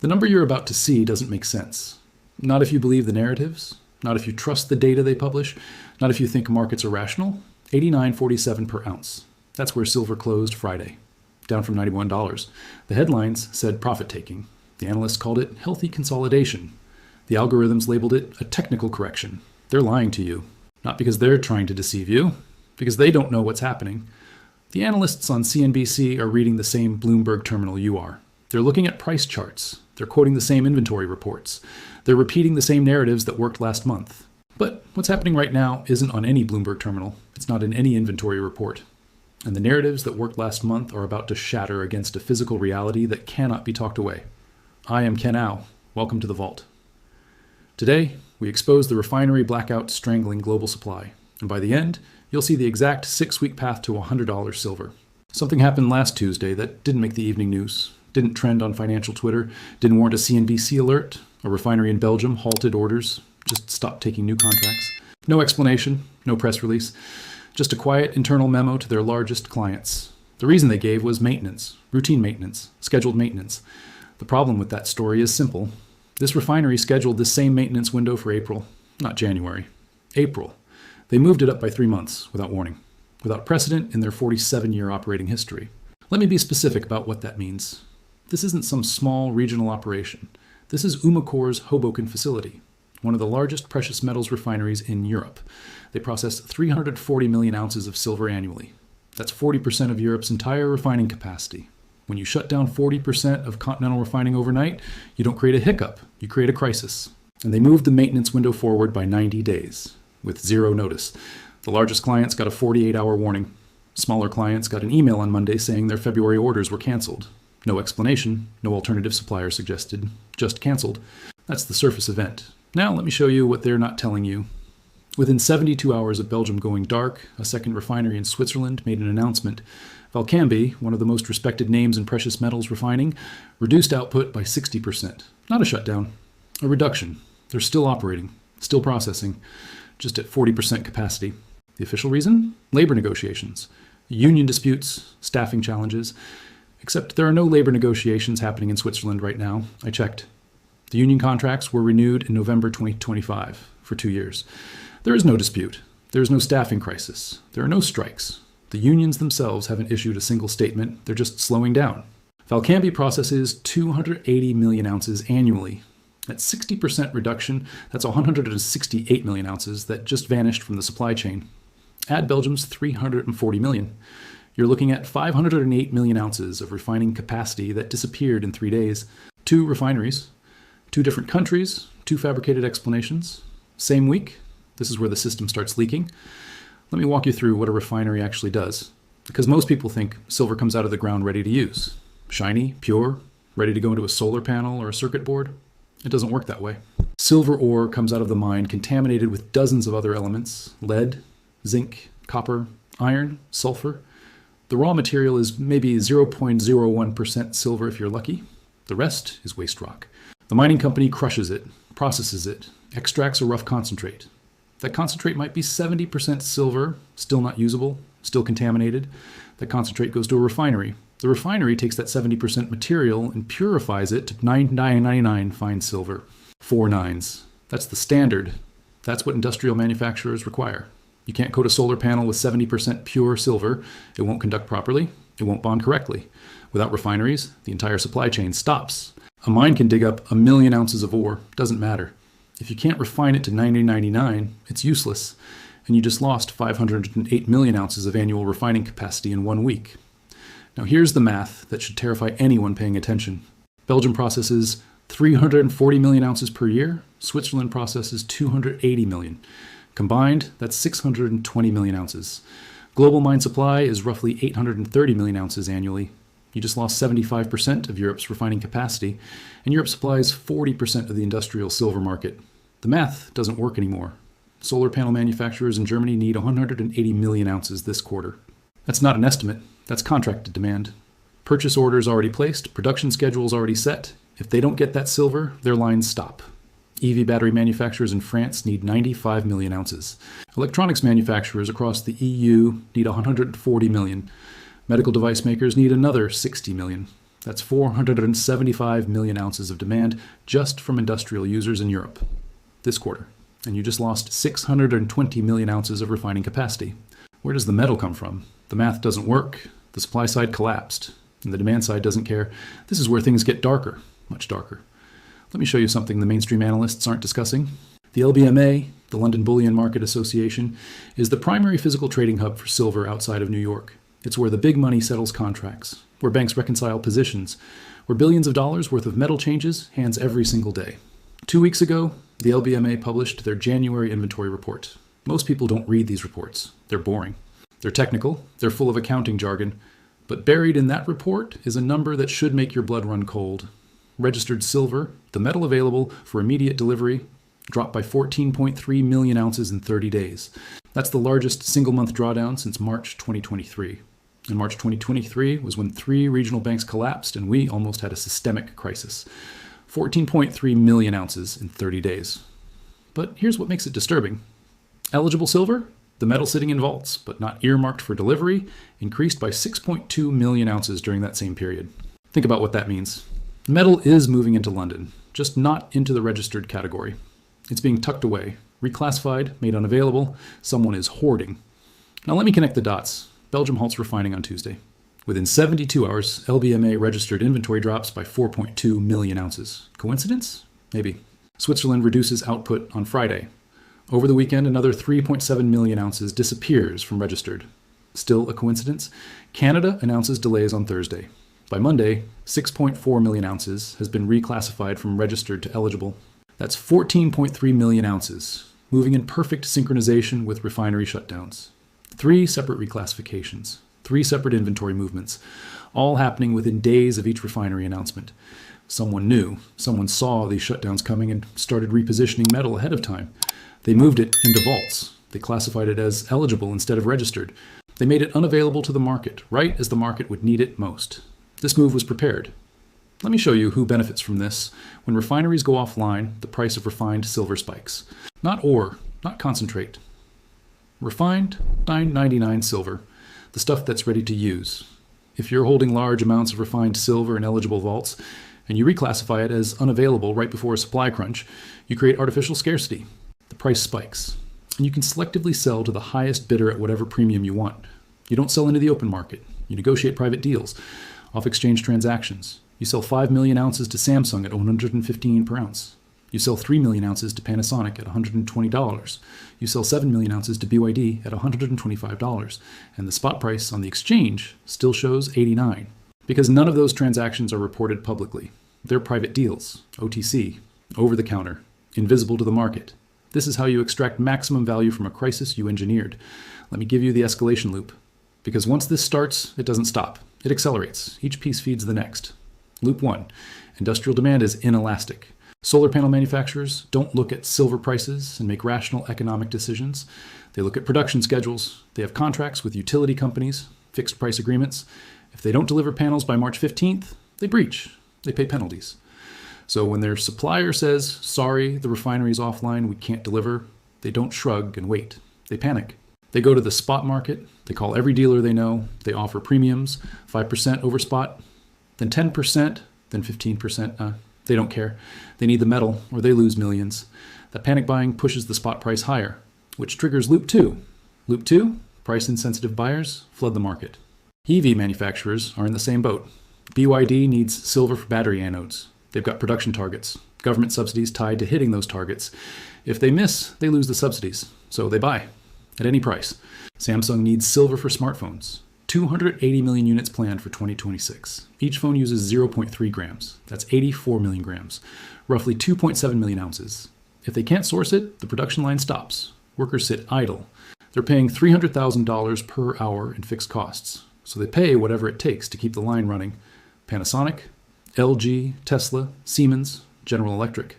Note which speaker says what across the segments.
Speaker 1: The number you're about to see doesn't make sense. Not if you believe the narratives, not if you trust the data they publish, not if you think markets are rational. $89.47 per ounce. That's where silver closed Friday, down from $91. The headlines said profit-taking. The analysts called it healthy consolidation. The algorithms labeled it a technical correction. They're lying to you. Not because they're trying to deceive you, because they don't know what's happening. The analysts on CNBC are reading the same Bloomberg terminal you are. They're looking at price charts. They're quoting the same inventory reports. They're repeating the same narratives that worked last month. But what's happening right now isn't on any Bloomberg terminal. It's not in any inventory report. And the narratives that worked last month are about to shatter against a physical reality that cannot be talked away. I am Ken Au. Welcome to the Vault. Today, we expose the refinery blackout strangling global supply. And by the end, you'll see the exact 6-week path to $100 silver. Something happened last Tuesday that didn't make the evening news, didn't trend on financial Twitter, didn't warrant a CNBC alert. A refinery in Belgium halted orders, just stopped taking new contracts. No explanation, no press release, just a quiet internal memo to their largest clients. The reason they gave was maintenance, routine maintenance, scheduled maintenance. The problem with that story is simple. This refinery scheduled this same maintenance window for April, not January. April. They moved it up by 3 months without warning, without precedent in their 47-year operating history. Let me be specific about what that means. This isn't some small regional operation. This is Umicore's Hoboken facility, one of the largest precious metals refineries in Europe. They process 340 million ounces of silver annually. That's 40% of Europe's entire refining capacity. When you shut down 40% of continental refining overnight, you don't create a hiccup, you create a crisis. And they moved the maintenance window forward by 90 days, with zero notice. The largest clients got a 48-hour warning. Smaller clients got an email on Monday saying their February orders were canceled. No explanation, no alternative supplier suggested, just canceled. That's the surface event. Now let me show you what they're not telling you. Within 72 hours of Belgium going dark, a second refinery in Switzerland made an announcement. Valcambi, one of the most respected names in precious metals refining, reduced output by 60%. Not a shutdown, a reduction. They're still operating, still processing, just at 40% capacity. The official reason? Labor negotiations, union disputes, staffing challenges. Except there are no labor negotiations happening in Switzerland right now. I checked. The union contracts were renewed in November 2025 for 2 years. There is no dispute. There is no staffing crisis. There are no strikes. The unions themselves haven't issued a single statement. They're just slowing down. Valcambi processes 280 million ounces annually. At 60% reduction, that's 168 million ounces that just vanished from the supply chain. Add Belgium's 340 million. You're looking at 508 million ounces of refining capacity that disappeared in 3 days. 2 refineries, 2 different countries, 2 fabricated explanations. Same week. This is where the system starts leaking. Let me walk you through what a refinery actually does. Because most people think silver comes out of the ground ready to use. Shiny, pure, ready to go into a solar panel or a circuit board. It doesn't work that way. Silver ore comes out of the mine contaminated with dozens of other elements: lead, zinc, copper, iron, sulfur. The raw material is maybe 0.01% silver if you're lucky. The rest is waste rock. The mining company crushes it, processes it, extracts a rough concentrate. That concentrate might be 70% silver, still not usable, still contaminated. That concentrate goes to a refinery. The refinery takes that 70% material and purifies it to 99.99 fine silver. 4 nines. That's the standard. That's what industrial manufacturers require. You can't coat a solar panel with 70% pure silver. It won't conduct properly. It won't bond correctly. Without refineries, the entire supply chain stops. A mine can dig up 1 million ounces of ore. Doesn't matter. If you can't refine it to 90.99, it's useless. And you just lost 508 million ounces of annual refining capacity in 1 week. Now here's the math that should terrify anyone paying attention. Belgium processes 340 million ounces per year. Switzerland processes 280 million. Combined, that's 620 million ounces. Global mine supply is roughly 830 million ounces annually. You just lost 75% of Europe's refining capacity, and Europe supplies 40% of the industrial silver market. The math doesn't work anymore. Solar panel manufacturers in Germany need 180 million ounces this quarter. That's not an estimate, that's contracted demand. Purchase orders already placed, production schedules already set. If they don't get that silver, their lines stop. EV battery manufacturers in France need 95 million ounces. Electronics manufacturers across the EU need 140 million. Medical device makers need another 60 million. That's 475 million ounces of demand just from industrial users in Europe this quarter. And you just lost 620 million ounces of refining capacity. Where does the metal come from? The math doesn't work. The supply side collapsed, and the demand side doesn't care. This is where things get darker, much darker. Let me show you something the mainstream analysts aren't discussing. The LBMA, the London Bullion Market Association, is the primary physical trading hub for silver outside of New York. It's where the big money settles contracts, where banks reconcile positions, where billions of dollars worth of metal changes hands every single day. 2 weeks ago, the LBMA published their January inventory report. Most people don't read these reports. They're boring. They're technical, they're full of accounting jargon, but buried in that report is a number that should make your blood run cold. Registered silver, the metal available for immediate delivery, dropped by 14.3 million ounces in 30 days. That's the largest single-month drawdown since March 2023. And March 2023 was when 3 regional banks collapsed and we almost had a systemic crisis. 14.3 million ounces in 30 days. But here's what makes it disturbing. Eligible silver, the metal sitting in vaults, but not earmarked for delivery, increased by 6.2 million ounces during that same period. Think about what that means. Metal is moving into London, just not into the registered category. It's being tucked away, reclassified, made unavailable. Someone is hoarding. Now let me connect the dots. Belgium halts refining on Tuesday. Within 72 hours, LBMA registered inventory drops by 4.2 million ounces. Coincidence? Maybe. Switzerland reduces output on Friday. Over the weekend, another 3.7 million ounces disappears from registered. Still a coincidence? Canada announces delays on Thursday. By Monday, 6.4 million ounces has been reclassified from registered to eligible. That's 14.3 million ounces, moving in perfect synchronization with refinery shutdowns. 3 separate reclassifications, 3 separate inventory movements, all happening within days of each refinery announcement. Someone knew, someone saw these shutdowns coming and started repositioning metal ahead of time. They moved it into vaults. They classified it as eligible instead of registered. They made it unavailable to the market, right as the market would need it most. This move was prepared. Let me show you who benefits from this. When refineries go offline, the price of refined silver spikes. Not ore, not concentrate. Refined, $9.99 silver, the stuff that's ready to use. If you're holding large amounts of refined silver in eligible vaults, and you reclassify it as unavailable right before a supply crunch, you create artificial scarcity. The price spikes, and you can selectively sell to the highest bidder at whatever premium you want. You don't sell into the open market. You negotiate private deals, off-exchange transactions. You sell 5 million ounces to Samsung at $115 per ounce. You sell 3 million ounces to Panasonic at $120. You sell 7 million ounces to BYD at $125. And the spot price on the exchange still shows $89. Because none of those transactions are reported publicly. They're private deals, OTC, over-the-counter, invisible to the market. This is how you extract maximum value from a crisis you engineered. Let me give you the escalation loop. Because once this starts, it doesn't stop. It accelerates. Each piece feeds the next. Loop 1. Industrial demand is inelastic. Solar panel manufacturers don't look at silver prices and make rational economic decisions. They look at production schedules. They have contracts with utility companies, fixed price agreements. If they don't deliver panels by March 15th, they breach. They pay penalties. So when their supplier says, sorry, the refinery is offline, we can't deliver, they don't shrug and wait. They panic. They go to the spot market. They call every dealer they know. They offer premiums, 5% over spot, then 10%, then 15%. They don't care. They need the metal or they lose millions. That panic buying pushes the spot price higher, which triggers loop 2. Loop 2, price-insensitive buyers flood the market. EV manufacturers are in the same boat. BYD needs silver for battery anodes. They've got production targets, government subsidies tied to hitting those targets. If they miss, they lose the subsidies, so they buy at any price. Samsung needs silver for smartphones. 280 million units planned for 2026. Each phone uses 0.3 grams. That's 84 million grams, roughly 2.7 million ounces. If they can't source it, the production line stops. Workers sit idle. They're paying $300,000 per hour in fixed costs, so they pay whatever it takes to keep the line running. Panasonic, LG, Tesla, Siemens, General Electric.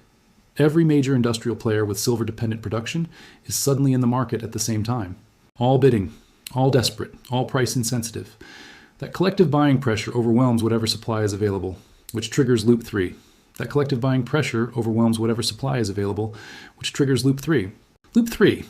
Speaker 1: Every major industrial player with silver-dependent production is suddenly in the market at the same time. All bidding, all desperate, all price-insensitive. That collective buying pressure overwhelms whatever supply is available, which triggers loop 3. That collective buying pressure overwhelms whatever supply is available, which triggers loop 3. Loop 3.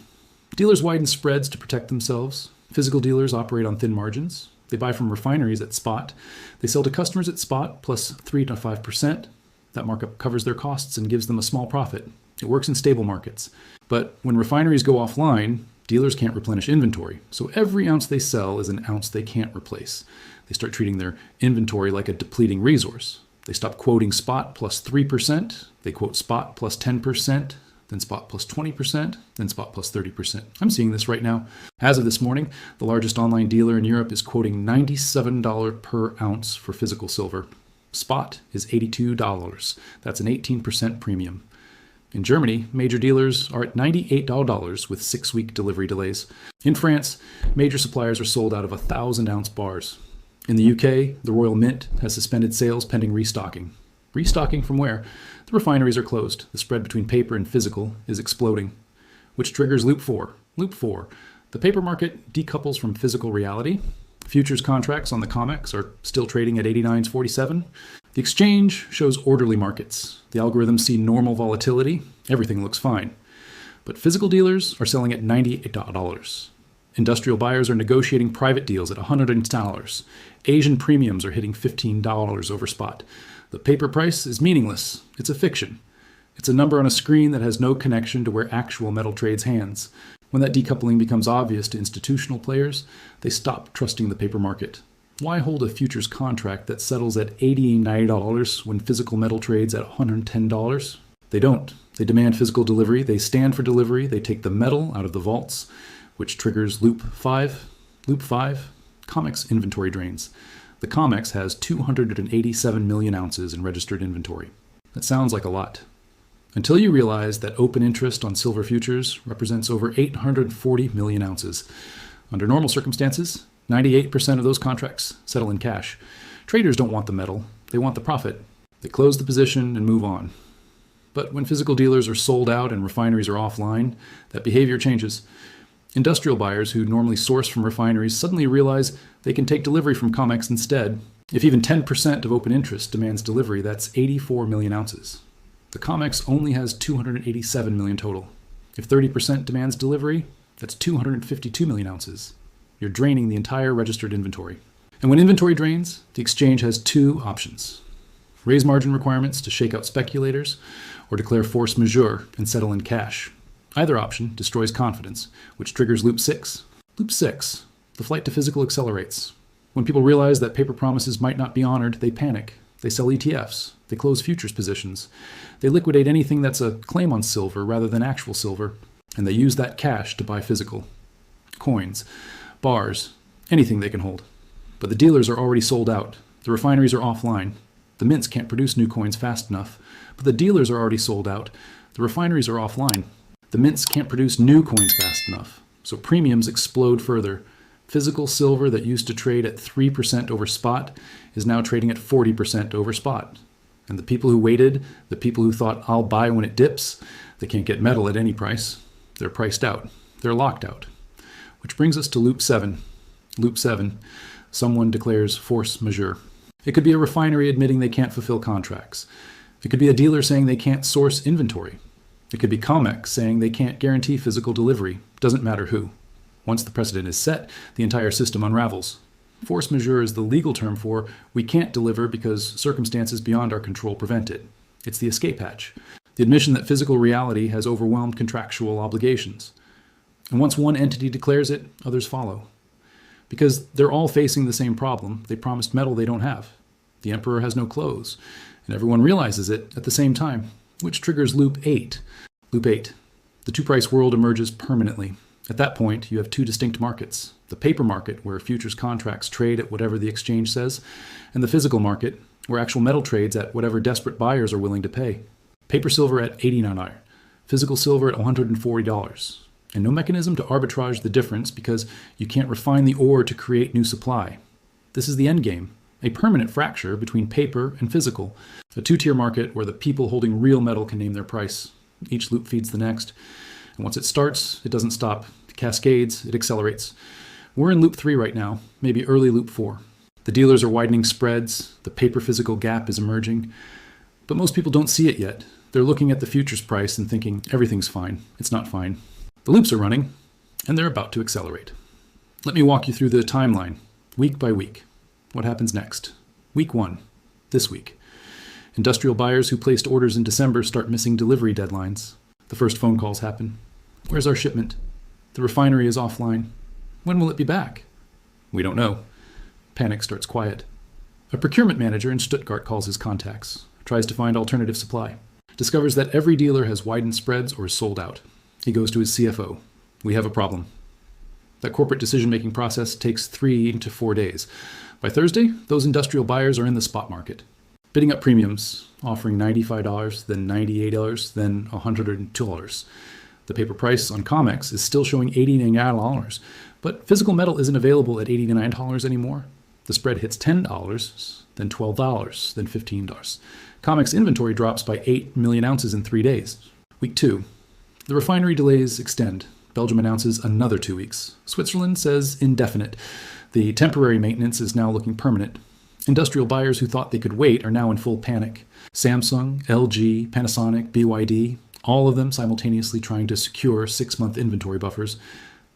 Speaker 1: Dealers widen spreads to protect themselves. Physical dealers operate on thin margins. They buy from refineries at spot. They sell to customers at spot plus 3 to 5%. That markup covers their costs and gives them a small profit. It works in stable markets. But when refineries go offline, dealers can't replenish inventory. So every ounce they sell is an ounce they can't replace. They start treating their inventory like a depleting resource. They stop quoting spot plus 3%. They quote spot plus 10%, then spot plus 20%, then spot plus 30%. I'm seeing this right now. As of this morning, the largest online dealer in Europe is quoting $97 per ounce for physical silver. Spot is $82. That's an 18% premium. In Germany, major dealers are at $98 with 6-week delivery delays. In France, major suppliers are sold out of 1,000-ounce bars. In the UK, the Royal Mint has suspended sales pending restocking. Restocking from where? The refineries are closed. The spread between paper and physical is exploding, which triggers loop 4. Loop 4. The paper market decouples from physical reality. Futures contracts on the COMEX are still trading at 89.47. The exchange shows orderly markets. The algorithms see normal volatility. Everything looks fine. But physical dealers are selling at $98. Industrial buyers are negotiating private deals at $100. Asian premiums are hitting $15 over spot. The paper price is meaningless. It's a fiction. It's a number on a screen that has no connection to where actual metal trades hands. When that decoupling becomes obvious to institutional players, they stop trusting the paper market. Why hold a futures contract that settles at $80-$90 when physical metal trades at $110? They don't. They demand physical delivery. They stand for delivery. They take the metal out of the vaults, which triggers loop 5. Loop 5, COMEX inventory drains. The COMEX has 287 million ounces in registered inventory. That sounds like a lot. Until you realize that open interest on silver futures represents over 840 million ounces. Under normal circumstances, 98% of those contracts settle in cash. Traders don't want the metal, they want the profit. They close the position and move on. But when physical dealers are sold out and refineries are offline, that behavior changes. Industrial buyers who normally source from refineries suddenly realize they can take delivery from COMEX instead. If even 10% of open interest demands delivery, that's 84 million ounces. The COMEX only has 287 million total. If 30% demands delivery, that's 252 million ounces. You're draining the entire registered inventory. And when inventory drains, the exchange has two options. Raise margin requirements to shake out speculators, or declare force majeure and settle in cash. Either option destroys confidence, which triggers loop 6. Loop 6. The flight to physical accelerates. When people realize that paper promises might not be honored, they panic. They sell ETFs. They close futures positions. They liquidate anything that's a claim on silver rather than actual silver, and they use that cash to buy physical. Coins, bars, anything they can hold. But the dealers are already sold out. The refineries are offline. The mints can't produce new coins fast enough, but the dealers are already sold out. The refineries are offline. The mints can't produce new coins fast enough, so premiums explode further. Physical silver that used to trade at 3% over spot is now trading at 40% over spot. And the people who waited, the people who thought, I'll buy when it dips, they can't get metal at any price. They're priced out. They're locked out. Which brings us to loop 7. Loop 7, someone declares force majeure. It could be a refinery admitting they can't fulfill contracts. It could be a dealer saying they can't source inventory. It could be COMEX saying they can't guarantee physical delivery. Doesn't matter who. Once the precedent is set, the entire system unravels. Force majeure is the legal term for we can't deliver because circumstances beyond our control prevent it. It's the escape hatch, the admission that physical reality has overwhelmed contractual obligations. And once one entity declares it, others follow. Because they're all facing the same problem. They promised metal they don't have. The emperor has no clothes, and everyone realizes it at the same time, which triggers loop 8. Loop 8. The two-price world emerges permanently. At that point, you have two distinct markets. The paper market, where futures contracts trade at whatever the exchange says, and the physical market, where actual metal trades at whatever desperate buyers are willing to pay. Paper silver at $89, physical silver at $140, and no mechanism to arbitrage the difference because you can't refine the ore to create new supply. This is the end game, a permanent fracture between paper and physical, a two-tier market where the people holding real metal can name their price. Each loop feeds the next, and once it starts, it doesn't stop. It cascades, it accelerates. We're in loop 3 right now, maybe early loop 4. The dealers are widening spreads, the paper-physical gap is emerging, but most people don't see it yet. They're looking at the futures price and thinking, everything's fine. It's not fine. The loops are running, and they're about to accelerate. Let me walk you through the timeline. Week by week. What happens next? Week 1, this week. Industrial buyers who placed orders in December start missing delivery deadlines. The first phone calls happen. Where's our shipment? The refinery is offline. When will it be back? We don't know. Panic starts quiet. A procurement manager in Stuttgart calls his contacts, tries to find alternative supply, discovers that every dealer has widened spreads or is sold out. He goes to his CFO. We have a problem. That corporate decision-making process takes 3 to 4 days. By Thursday, those industrial buyers are in the spot market, bidding up premiums, offering $95, then $98, then $102. The paper price on COMEX is still showing $89, but physical metal isn't available at $89 anymore. The spread hits $10, then $12, then $15. COMEX inventory drops by 8 million ounces in 3 days. Week 2. The refinery delays extend. Belgium announces another 2 weeks. Switzerland says indefinite. The temporary maintenance is now looking permanent. Industrial buyers who thought they could wait are now in full panic. Samsung, LG, Panasonic, BYD, all of them simultaneously trying to secure 6-month inventory buffers.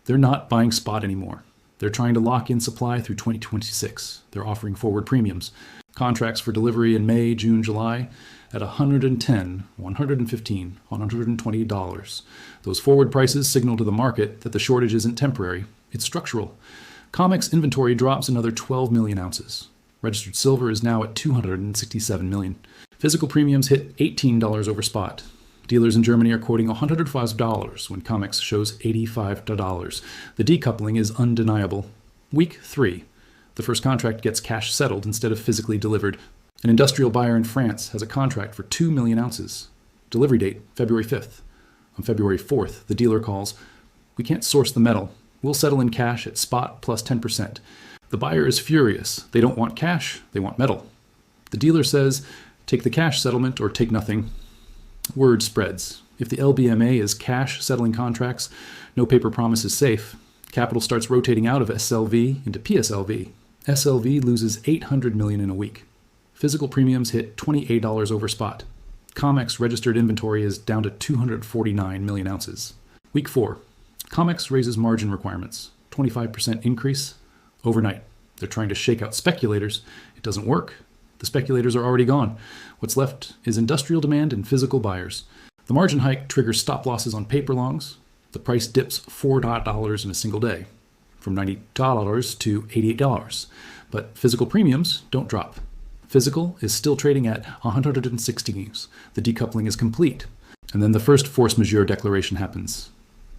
Speaker 1: They're not buying spot anymore. They're trying to lock in supply through 2026. They're offering forward premiums. Contracts for delivery in May, June, July at $110, $115, $120. Those forward prices signal to the market that the shortage isn't temporary, it's structural. COMEX inventory drops another 12 million ounces. Registered silver is now at 267 million. Physical premiums hit $18 over spot. Dealers in Germany are quoting $105 when COMEX shows $85. The decoupling is undeniable. Week 3. The first contract gets cash settled instead of physically delivered. An industrial buyer in France has a contract for 2 million ounces. Delivery date, February 5th. On February 4th, the dealer calls, "We can't source the metal. We'll settle in cash at spot plus 10%. The buyer is furious. They don't want cash, they want metal. The dealer says, "Take the cash settlement or take nothing." Word spreads. If the LBMA is cash settling contracts, no paper promise is safe. Capital starts rotating out of SLV into PSLV. SLV loses 800 million in a week. Physical premiums hit $28 over spot. COMEX registered inventory is down to 249 million ounces. Week 4. COMEX raises margin requirements. 25% increase overnight. They're trying to shake out speculators. It doesn't work. The speculators are already gone. What's left is industrial demand and physical buyers. The margin hike triggers stop losses on paper longs. The price dips $4 in a single day, from $90 to $88. But physical premiums don't drop. Physical is still trading at 160. The decoupling is complete. And then the first force majeure declaration happens.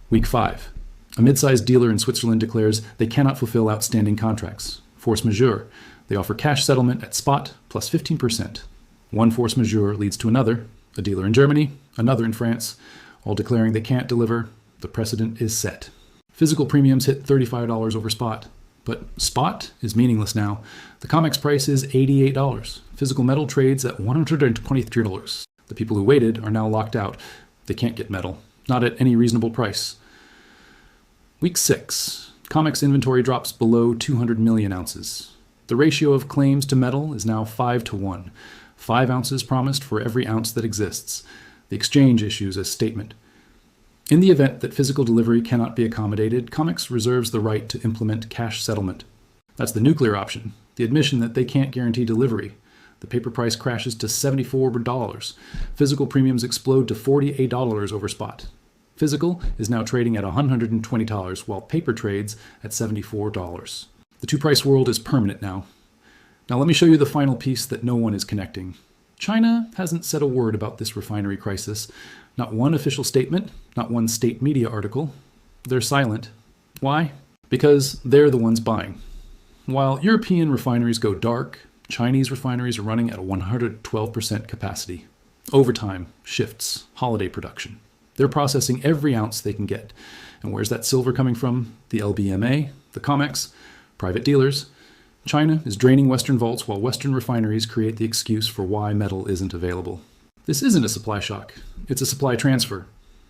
Speaker 1: Week 5. A mid-sized dealer in Switzerland declares they cannot fulfill outstanding contracts. Force majeure. They offer cash settlement at spot plus 15%. One force majeure leads to another. A dealer in Germany, another in France, all declaring they can't deliver. The precedent is set. Physical premiums hit $35 over spot. But spot is meaningless now. The COMEX price is $88. Physical metal trades at $123. The people who waited are now locked out. They can't get metal. Not at any reasonable price. Week 6. COMEX inventory drops below 200 million ounces. The ratio of claims to metal is now 5 to 1. 5 ounces promised for every ounce that exists. The exchange issues a statement. In the event that physical delivery cannot be accommodated, COMEX reserves the right to implement cash settlement. That's the nuclear option, the admission that they can't guarantee delivery. The paper price crashes to $74. Physical premiums explode to $48 over spot. Physical is now trading at $120, while paper trades at $74. The two-price world is permanent now. Now let me show you the final piece that no one is connecting. China hasn't said a word about this refinery crisis. Not one official statement, not one state media article. They're silent. Why? Because they're the ones buying. While European refineries go dark, Chinese refineries are running at a 112% capacity. Overtime, shifts, holiday production. They're processing every ounce they can get. And where's that silver coming from? The LBMA, the COMEX, private dealers. China is draining Western vaults while Western refineries create the excuse for why metal isn't available. This isn't a supply shock. It's a supply transfer.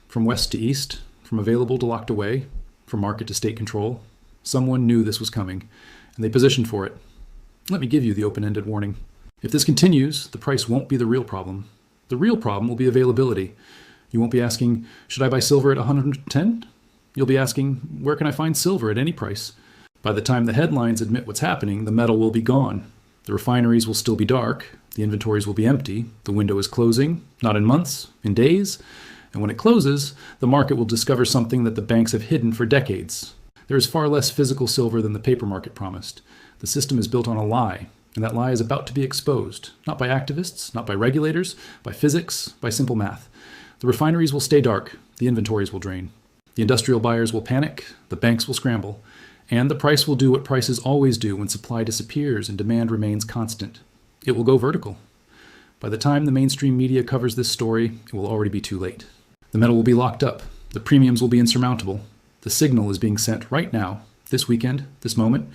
Speaker 1: From west to east, from available to locked away, from market to state control. Someone knew this was coming, and they positioned for it. Let me give you the open-ended warning. If this continues, the price won't be the real problem. The real problem will be availability. You won't be asking, should I buy silver at 110? You'll be asking, where can I find silver at any price? By the time the headlines admit what's happening, the metal will be gone. The refineries will still be dark. The inventories will be empty. The window is closing, not in months, in days. And when it closes, the market will discover something that the banks have hidden for decades. There is far less physical silver than the paper market promised. The system is built on a lie, and that lie is about to be exposed, not by activists, not by regulators, by physics, by simple math. The refineries will stay dark. The inventories will drain. The industrial buyers will panic. The banks will scramble. And the price will do what prices always do when supply disappears and demand remains constant. It will go vertical. By the time the mainstream media covers this story, it will already be too late. The metal will be locked up. The premiums will be insurmountable. The signal is being sent right now, this weekend, this moment.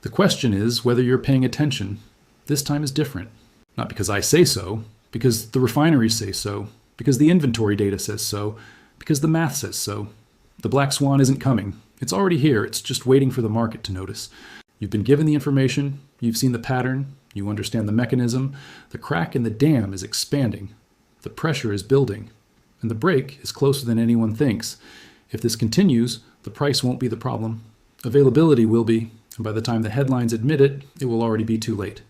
Speaker 1: The question is whether you're paying attention. This time is different. Not because I say so, because the refineries say so, because the inventory data says so, because the math says so. The black swan isn't coming. It's already here. It's just waiting for the market to notice. You've been given the information. You've seen the pattern. You understand the mechanism. The crack in the dam is expanding. The pressure is building. And the break is closer than anyone thinks. If this continues, the price won't be the problem. Availability will be. And by the time the headlines admit it, it will already be too late.